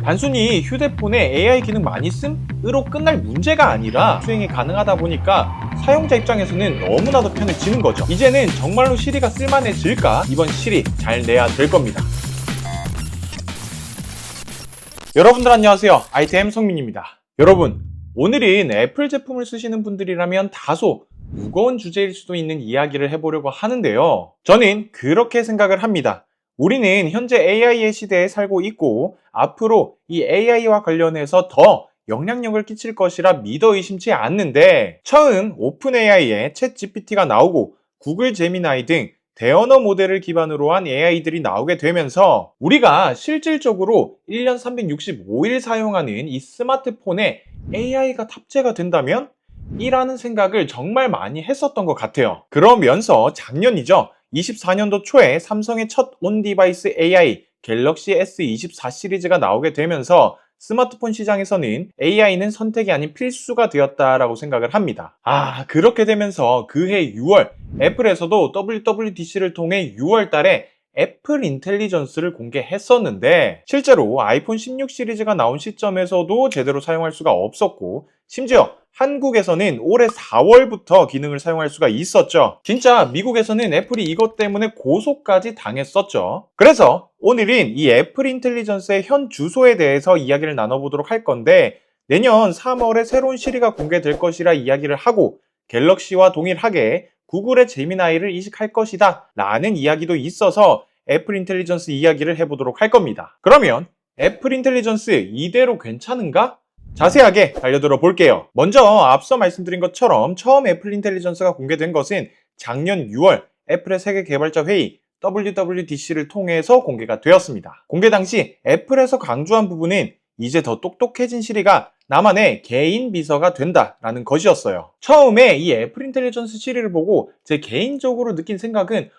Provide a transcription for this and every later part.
단순히 휴대폰에 AI 기능 많이 씀으로 끝날 문제가 아니라 수행이 가능하다 보니까 사용자 입장에서는 너무나도 편해지는 거죠. 이제는 정말로 시리가 쓸만해질까? 이번 시리 잘 내야 될 겁니다. 여러분들 안녕하세요. 아이템 성민입니다. 여러분, 오늘은 애플 제품을 쓰시는 분들이라면 다소 무거운 주제일 수도 있는 이야기를 해보려고 하는데요. 저는 그렇게 생각을 합니다. 우리는 현재 AI의 시대에 살고 있고 앞으로 이 AI와 관련해서 더 영향력을 끼칠 것이라 믿어 의심치 않는데, 처음 오픈 AI의 챗 GPT가 나오고 구글 제미나이 등 대언어 모델을 기반으로 한 AI들이 나오게 되면서 우리가 실질적으로 1년 365일 사용하는 이 스마트폰에 AI가 탑재가 된다면? 이라는 생각을 정말 많이 했었던 것 같아요. 그러면서 작년이죠. 24년도 초에 삼성의 첫 온디바이스 AI 갤럭시 S24 시리즈가 나오게 되면서 스마트폰 시장에서는 AI는 선택이 아닌 필수가 되었다라고 생각을 합니다. 그렇게 되면서 그해 6월 애플에서도 WWDC를 통해 6월 달에 애플 인텔리전스를 공개했었는데, 실제로 아이폰 16 시리즈가 나온 시점에서도 제대로 사용할 수가 없었고, 심지어 한국에서는 올해 4월부터 기능을 사용할 수가 있었죠. 진짜 미국에서는 애플이 이것 때문에 고소까지 당했었죠. 그래서 오늘은 이 애플 인텔리전스의 현 주소에 대해서 이야기를 나눠보도록 할 건데, 내년 3월에 새로운 시리가 공개될 것이라 이야기를 하고, 갤럭시와 동일하게 구글의 제미나이를 이식할 것이다 라는 이야기도 있어서 애플 인텔리전스 이야기를 해보도록 할 겁니다. 그러면 애플 인텔리전스 이대로 괜찮은가? 자세하게 알려들어 볼게요. 먼저 앞서 말씀드린 것처럼 처음 애플 인텔리전스가 공개된 것은 작년 6월 애플의 세계 개발자 회의 WWDC를 통해서 공개가 되었습니다. 공개 당시 애플에서 강조한 부분은 이제 더 똑똑해진 시리가 나만의 개인 비서가 된다라는 것이었어요. 처음에 이 애플 인텔리전스 시리를 보고 제 개인적으로 느낀 생각은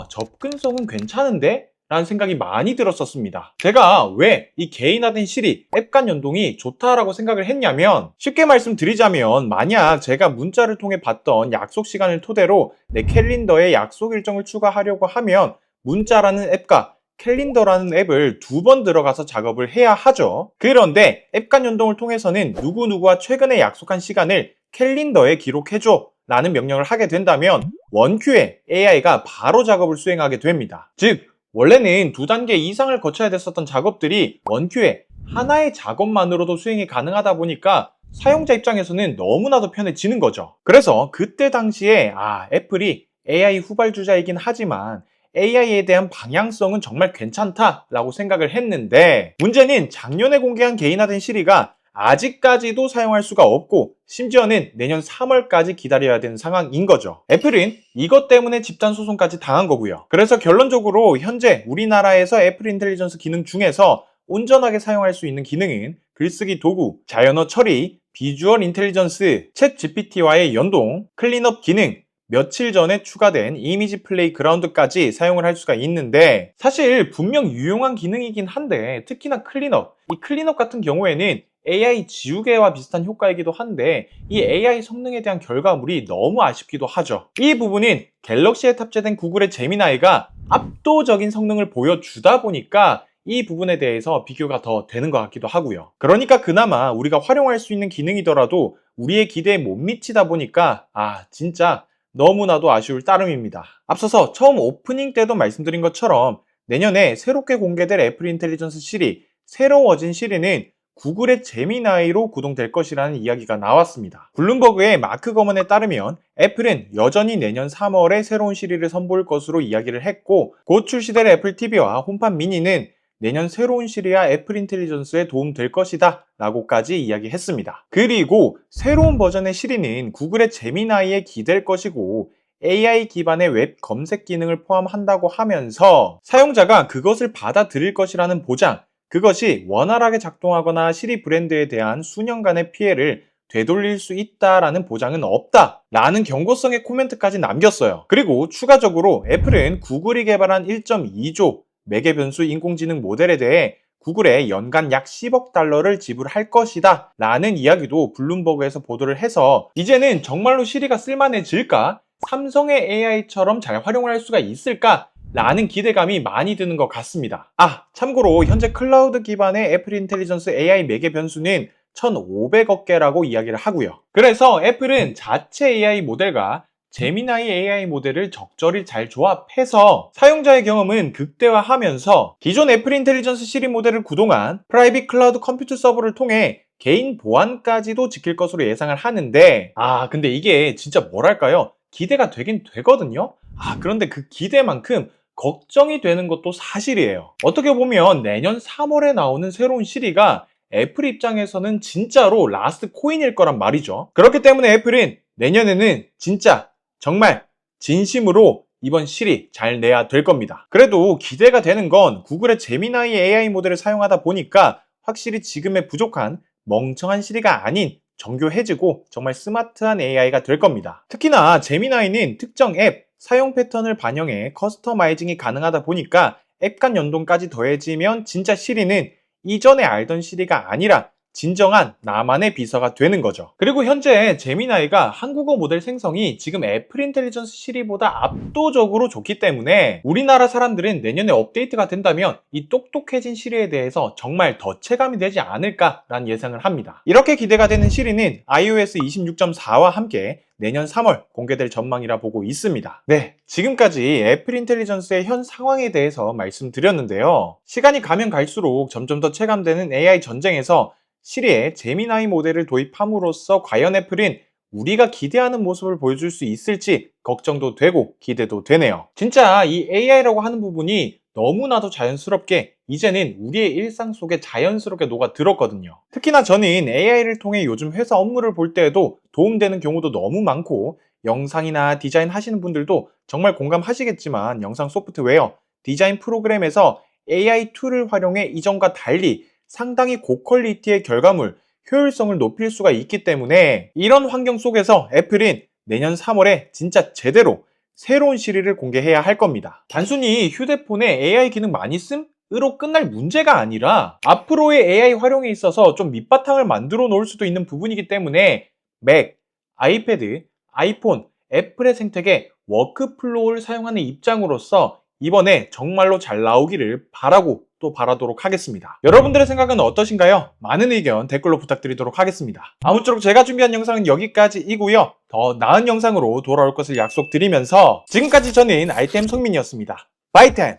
접근성은 괜찮은데? 라는 생각이 많이 들었었습니다. 제가 왜 이 개인화된 시리, 앱 간 연동이 좋다라고 생각을 했냐면, 쉽게 말씀드리자면 만약 제가 문자를 통해 받던 약속 시간을 토대로 내 캘린더에 약속 일정을 추가하려고 하면 문자라는 앱과 캘린더라는 앱을 2번 들어가서 작업을 해야 하죠. 그런데 앱 간 연동을 통해서는 누구누구와 최근에 약속한 시간을 캘린더에 기록해줘 라는 명령을 하게 된다면 원큐에 AI가 바로 작업을 수행하게 됩니다. 즉, 원래는 2단계 이상을 거쳐야 됐었던 작업들이 원큐에 하나의 작업만으로도 수행이 가능하다 보니까 사용자 입장에서는 너무나도 편해지는 거죠. 그래서 그때 당시에 애플이 AI 후발주자이긴 하지만 AI에 대한 방향성은 정말 괜찮다라고 생각을 했는데, 문제는 작년에 공개한 개인화된 시리가 아직까지도 사용할 수가 없고 심지어는 내년 3월까지 기다려야 되는 상황인 거죠. 애플은 이것 때문에 집단 소송까지 당한 거고요. 그래서 결론적으로 현재 우리나라에서 애플 인텔리전스 기능 중에서 온전하게 사용할 수 있는 기능은 글쓰기 도구, 자연어 처리, 비주얼 인텔리전스, 챗 GPT와의 연동, 클린업 기능, 며칠 전에 추가된 이미지 플레이 그라운드까지 사용을 할 수가 있는데, 사실 분명 유용한 기능이긴 한데 특히나 이 클린업 같은 경우에는 AI 지우개와 비슷한 효과이기도 한데 이 AI 성능에 대한 결과물이 너무 아쉽기도 하죠. 이 부분은 갤럭시에 탑재된 구글의 제미나이가 압도적인 성능을 보여주다 보니까 이 부분에 대해서 비교가 더 되는 것 같기도 하고요. 그러니까 그나마 우리가 활용할 수 있는 기능이더라도 우리의 기대에 못 미치다 보니까 진짜 너무나도 아쉬울 따름입니다. 앞서서 처음 오프닝 때도 말씀드린 것처럼 내년에 새롭게 공개될 애플 인텔리전스 시리, 새로워진 시리는 구글의 제미나이로 구동될 것이라는 이야기가 나왔습니다. 블룸버그의 마크 거먼에 따르면 애플은 여전히 내년 3월에 새로운 시리를 선보일 것으로 이야기를 했고, 곧 출시될 애플 TV와 홈팟 미니는 내년 새로운 시리와 애플 인텔리전스에 도움될 것이다 라고까지 이야기했습니다. 그리고 새로운 버전의 시리는 구글의 제미나이에 기댈 것이고 AI 기반의 웹 검색 기능을 포함한다고 하면서 사용자가 그것을 받아들일 것이라는 보장, 그것이 원활하게 작동하거나 시리 브랜드에 대한 수년간의 피해를 되돌릴 수 있다라는 보장은 없다라는 경고성의 코멘트까지 남겼어요. 그리고 추가적으로 애플은 구글이 개발한 1.2조 매개 변수 인공지능 모델에 대해 구글에 연간 약 10억 달러를 지불할 것이다 라는 이야기도 블룸버그에서 보도를 해서 이제는 정말로 시리가 쓸만해질까? 삼성의 AI처럼 잘 활용을 할 수가 있을까? 라는 기대감이 많이 드는 것 같습니다. 참고로 현재 클라우드 기반의 애플 인텔리전스 AI 매개 변수는 1,500억 개라고 이야기를 하고요. 그래서 애플은 자체 AI 모델과 제미나이 AI 모델을 적절히 잘 조합해서 사용자의 경험은 극대화하면서 기존 애플 인텔리전스 시리 모델을 구동한 프라이빗 클라우드 컴퓨트 서버를 통해 개인 보안까지도 지킬 것으로 예상을 하는데 근데 이게 진짜 뭐랄까요? 기대가 되긴 되거든요? 그런데 그 기대만큼 걱정이 되는 것도 사실이에요. 어떻게 보면 내년 3월에 나오는 새로운 시리가 애플 입장에서는 진짜로 라스트 코인일 거란 말이죠. 그렇기 때문에 애플은 내년에는 진짜 정말 진심으로 이번 시리 잘 내야 될 겁니다. 그래도 기대가 되는 건 구글의 제미나이 AI 모델을 사용하다 보니까 확실히 지금의 부족한 멍청한 시리가 아닌 정교해지고 정말 스마트한 AI가 될 겁니다. 특히나 제미나이는 특정 앱 사용 패턴을 반영해 커스터마이징이 가능하다 보니까 앱 간 연동까지 더해지면 진짜 시리는 이전에 알던 시리가 아니라 진정한 나만의 비서가 되는 거죠. 그리고 현재 제미나이가 한국어 모델 생성이 지금 애플 인텔리전스 시리보다 압도적으로 좋기 때문에 우리나라 사람들은 내년에 업데이트가 된다면 이 똑똑해진 시리에 대해서 정말 더 체감이 되지 않을까라는 예상을 합니다. 이렇게 기대가 되는 시리는 iOS 26.4와 함께 내년 3월 공개될 전망이라 보고 있습니다. 네, 지금까지 애플 인텔리전스의 현 상황에 대해서 말씀드렸는데요. 시간이 가면 갈수록 점점 더 체감되는 AI 전쟁에서 시리에 제미나이 모델을 도입함으로써 과연 애플은 우리가 기대하는 모습을 보여줄 수 있을지 걱정도 되고 기대도 되네요. 진짜 이 AI라고 하는 부분이 너무나도 자연스럽게 이제는 우리의 일상 속에 자연스럽게 녹아들었거든요. 특히나 저는 AI를 통해 요즘 회사 업무를 볼 때에도 도움되는 경우도 너무 많고 영상이나 디자인 하시는 분들도 정말 공감하시겠지만 영상 소프트웨어, 디자인 프로그램에서 AI 툴을 활용해 이전과 달리 상당히 고퀄리티의 결과물, 효율성을 높일 수가 있기 때문에 이런 환경 속에서 애플은 내년 3월에 진짜 제대로 새로운 시리를 공개해야 할 겁니다. 단순히 휴대폰에 AI 기능 많이 씀으로 끝날 문제가 아니라 앞으로의 AI 활용에 있어서 좀 밑바탕을 만들어 놓을 수도 있는 부분이기 때문에 맥, 아이패드, 아이폰, 애플의 생태계 워크플로우를 사용하는 입장으로서 이번에 정말로 잘 나오기를 바라고 또 바라도록 하겠습니다. 여러분들의 생각은 어떠신가요? 많은 의견 댓글로 부탁드리도록 하겠습니다. 아무쪼록 제가 준비한 영상은 여기까지이고요. 더 나은 영상으로 돌아올 것을 약속드리면서 지금까지 저는 아이템 성민이었습니다. 바이텐!